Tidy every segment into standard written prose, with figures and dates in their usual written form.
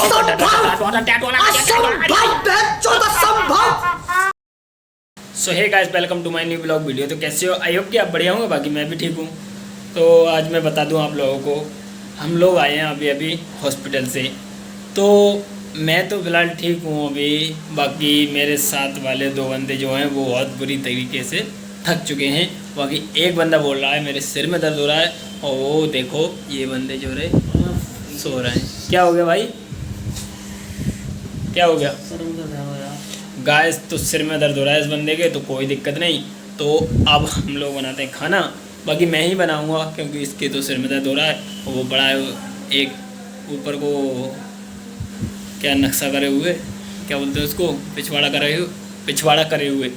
So hey guys, welcome to my new blog video. तो कैसे हो? आई होप कि आप बढ़िया होंगे। बाकी मैं भी ठीक हूँ। तो आज मैं बता दूँ आप लोगों को, हम लोग आए हैं अभी हॉस्पिटल से। तो मैं तो फ़िलहाल ठीक हूँ अभी। बाकी मेरे साथ वाले दो बंदे जो हैं वो बहुत बुरी तरीके से थक चुके हैं। बाकी एक बंदा बोल रहा है मेरे सिर में दर्द हो रहा है, और वो देखो ये बंदे जो रहे सो रहे हैं। क्या हो गया भाई? क्या हो गया? गाइस, तो सिर में दर्द हो रहा है इस बंदे के, तो कोई दिक्कत नहीं। तो अब हम लोग बनाते हैं खाना। बाकी मैं ही बनाऊंगा क्योंकि इसके तो सिर में दर्द हो रहा है, और वो बड़ा है एक ऊपर को क्या नक्शा करे हुए, क्या बोलते हैं उसको, पिछवाड़ा करे हुए।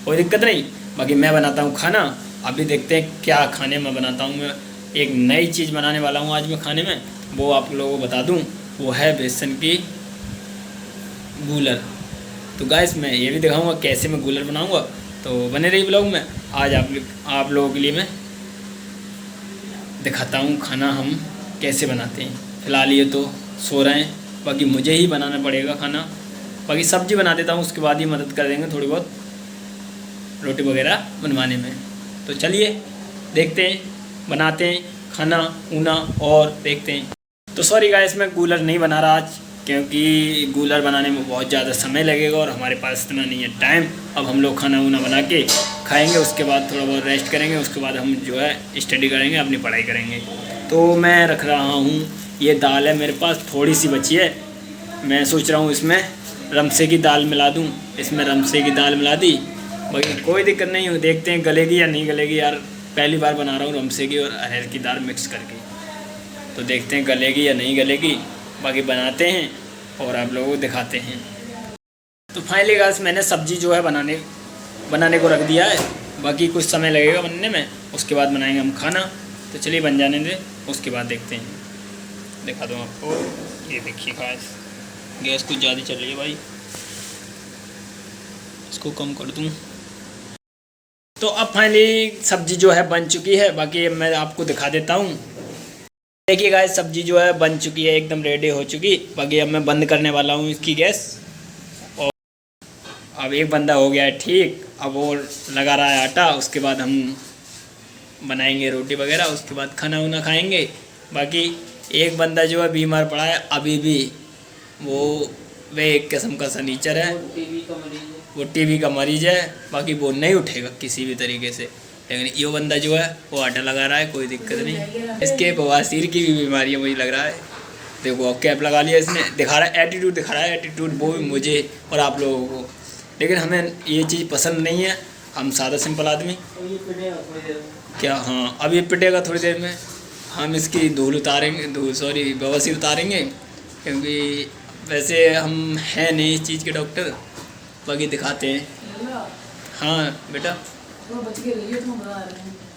कोई दिक्कत नहीं। बाकी मैं बनाता हूँ खाना। अभी देखते हैं क्या खाने में बनाता हूँ। मैं एक नई चीज़ बनाने वाला हूँ आज मैं खाने में, वो आप लोगों को बता दूँ। वो है बेसन की गूलर। तो गाइस, मैं ये भी दिखाऊंगा कैसे मैं गूलर बनाऊंगा। तो बने रही ब्लॉग में। आज आप लोगों के लिए मैं दिखाता हूँ खाना हम कैसे बनाते हैं। फ़िलहाल ये तो सो रहे हैं, बाकी मुझे ही बनाना पड़ेगा खाना। बाकी सब्ज़ी बना देता हूँ, उसके बाद ही मदद कर देंगे थोड़ी बहुत रोटी वगैरह बनवाने में। तो चलिए देखते हैं, बनाते हैं खाना ऊना और देखते हैं। तो सॉरी गाइस, मैं गूलर नहीं बना रहा आज, क्योंकि गूलर बनाने में बहुत ज़्यादा समय लगेगा और हमारे पास इतना नहीं है टाइम। अब हम लोग खाना वाना बना के खाएंगे, उसके बाद थोड़ा बहुत रेस्ट करेंगे, उसके बाद हम जो है स्टडी करेंगे, अपनी पढ़ाई करेंगे। तो मैं रख रहा हूँ, ये दाल है मेरे पास, थोड़ी सी बची है। मैं सोच रहा हूँ इसमें रमसे की दाल मिला दूँ। इसमें रमसे की दाल मिला दी। बाकी कोई दिक्कत नहीं, देखते हैं गलेगी या नहीं गलेगी। यार पहली बार बना रहा हूँ रमसे की और अरहर की दाल मिक्स करके, तो देखते हैं गलेगी या नहीं गलेगी। बाकी बनाते हैं और आप लोगों को दिखाते हैं। तो फाइनली गाइस, मैंने सब्ज़ी जो है बनाने को रख दिया है। बाकी कुछ समय लगेगा बनने में, उसके बाद बनाएंगे हम खाना। तो चलिए बन जाने दें, उसके बाद देखते हैं। दिखा दूँ आपको, ये देखिए गाइस, गैस कुछ ज़्यादा चल रही है भाई, इसको कम कर दूँ। तो अब फाइनली सब्ज़ी जो है बन चुकी है। बाकी मैं आपको दिखा देता हूँ। देखिए गाइस, सब्ज़ी जो है बन चुकी है, एकदम रेडी हो चुकी। बाकी अब मैं बंद करने वाला हूँ इसकी गैस। और अब एक बंदा हो गया है ठीक, अब वो लगा रहा है आटा। उसके बाद हम बनाएंगे रोटी वगैरह, उसके बाद खाना वाना खाएंगे। बाकी एक बंदा जो है बीमार पड़ा है अभी भी, वह एक किस्म का सनीचर है, वो टीबी का मरीज़ है। बाकी वो नहीं उठेगा किसी भी तरीके से। लेकिन ये बंदा जो है वो आटा लगा रहा है, कोई दिक्कत नहीं। इसके बवासीर की भी बीमारी है, मुझे लग रहा है। देखो कैप लगा लिया इसने, दिखा रहा है एटीट्यूड, दिखा रहा है एटीट्यूड, वो भी मुझे और आप लोगों को। लेकिन हमें ये चीज़ पसंद नहीं है। हम सादा सिंपल आदमी क्या, हाँ अब ये पिटेगा थोड़ी देर में। हम इसकी धूल उतारेंगे, बवासीर उतारेंगे, क्योंकि वैसे हम हैं नहीं इस चीज़ के डॉक्टर। बाकी दिखाते हैं। हाँ बेटा,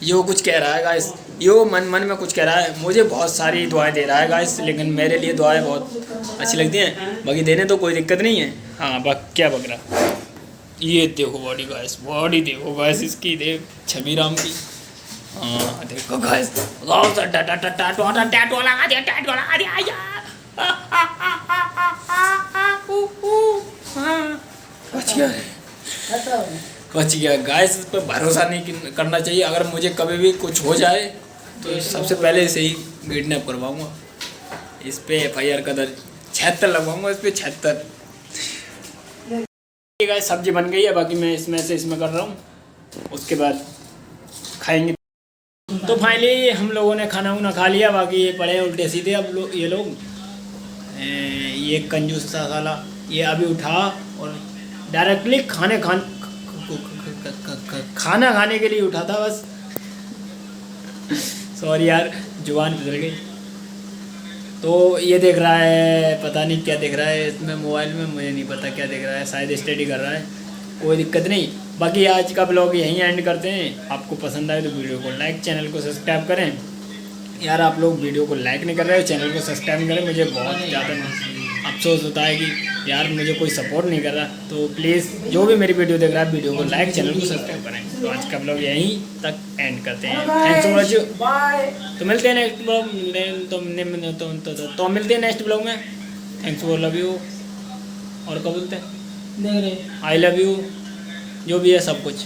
यो कुछ कह रहा है गाइस, यो मन में कुछ कह रहा है। मुझे बहुत सारी दुआएं दे रहा है गाइस, लेकिन मेरे लिए दुआएं बहुत अच्छी लगती हैं। बाकी देने तो कोई दिक्कत नहीं है। हाँ क्या बक रहा, ये देखो बॉडी गाइस, बॉडी देखो गाइस इसकी, देख छवि राम की। हाँ देखो गाइस, बच गया गाइस। इस पर भरोसा नहीं करना चाहिए। अगर मुझे कभी भी कुछ हो जाए तो सबसे पहले से ही किडनैप करवाऊंगा। इस पे FIR का दर्ज 76 लगवाऊंगा, इस पे 76। गाइस सब्जी बन गई है। बाकी मैं इसमें कर रहा हूँ, उसके बाद खाएंगे। तो फाइनली हम लोगों ने खाना वाना खा लिया। बाकी ये पड़े उल्टे सीधे अब ये लोग, ये कंजूस सा साला, ये अभी उठा और डायरेक्टली खाना खाने के लिए उठा था बस। सॉरी यार, जुबान फिसल गई। तो ये देख रहा है, पता नहीं क्या देख रहा है इसमें मोबाइल में, मुझे नहीं पता क्या देख रहा है, शायद स्टडी कर रहा है। कोई दिक्कत नहीं। बाकी आज का ब्लॉग यहीं एंड करते हैं। आपको पसंद आए तो वीडियो को लाइक, चैनल को सब्सक्राइब करें। यार आप लोग वीडियो को लाइक नहीं कर रहे हो, चैनल को सब्सक्राइब करें। मुझे बहुत ज़्यादा अफसोस होता है कि यार मुझे कोई सपोर्ट नहीं कर रहा। तो प्लीज़ जो भी मेरी वीडियो देख रहा है, वीडियो को लाइक, चैनल को सब्सक्राइब करें। तो आज का ब्लॉग यहीं तक एंड करते हैं। Thanks so much. तो मिलते हैं नेक्स्ट ब्लॉग में। तो मिलते हैं नेक्स्ट ब्लॉग में। थैंक्स फॉर लव यू, और क्या बोलते हैं, देख रहे आई लव यू, जो भी है सब कुछ।